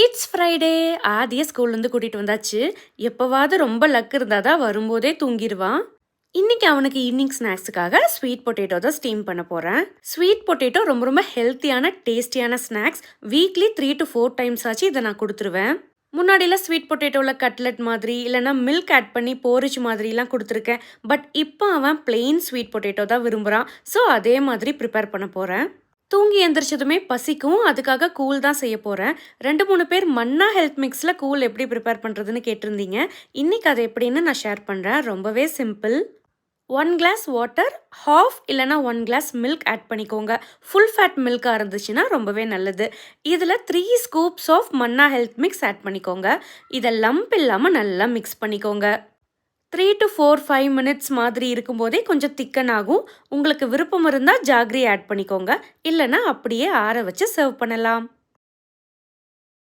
It's Friday. ஆதிய ஸ்கூல்லேருந்து கூட்டிட்டு வந்தாச்சு. எப்பவாவது ரொம்ப லக் இருந்தா தான் வரும்போதே தூங்கிருவான். இன்னைக்கு அவனுக்கு ஈவினிங் ஸ்நாக்ஸுக்காக ஸ்வீட் பொட்டேட்டோ தான் ஸ்டீம் பண்ண போறேன். ஸ்வீட் பொட்டேட்டோ ரொம்ப ரொம்ப ஹெல்த்தியான டேஸ்டியான ஸ்நாக்ஸ். வீக்லி 3 to 4 டைம்ஸ் ஆச்சு இதை நான் கொடுத்துருவேன். முன்னாடிலாம் ஸ்வீட் பொட்டேட்டோவில் கட்லெட் மாதிரி இல்லைனா மில்க் ஆட் பண்ணி போரிச் மாதிரிலாம் கொடுத்துருக்கேன். பட் இப்போ அவன் பிளெயின் ஸ்வீட் பொட்டேட்டோ தான் விரும்புகிறான். ஸோ அதே மாதிரி ப்ரிப்பேர் பண்ண போகிறேன். தூங்கி எந்திரிச்சதுமே பசிக்கும். அதுக்காக கூல் தான் செய்ய போறேன். 2, 3 பேர் மன்னா ஹெல்த் மிக்ஸ்ல கூல் எப்படி ப்ரிப்பேர் பண்றதுன்னு கேட்டிருந்தீங்க. இன்னைக்கு அது எப்படின்னு நான் ஷேர் பண்றேன். ரொம்பவே சிம்பிள். 1 கிளாஸ் வாட்டர், ஹாஃப் இல்லைனா 1 கிளாஸ் மில்க் ஆட் பண்ணிக்கோங்க. ஃபுல் ஃபேட் மில்காக இருந்துச்சுன்னா ரொம்பவே நல்லது. இதில் 3 scoops of Manna health mix add பண்ணிக்கோங்க. இதை லம்ப் இல்லாமல் நல்லா மிக்ஸ் பண்ணிக்கோங்க. 3 to 4 5 மினிட்ஸ் மாதிரி இருக்கும்போதே கொஞ்சம் திக்கன் ஆகும். உங்களுக்கு விருப்பம் இருந்தால் ஜாகரி ஆட் பண்ணிக்கோங்க. இல்லைன்னா அப்படியே ஆற வச்சு சர்வ் பண்ணலாம்.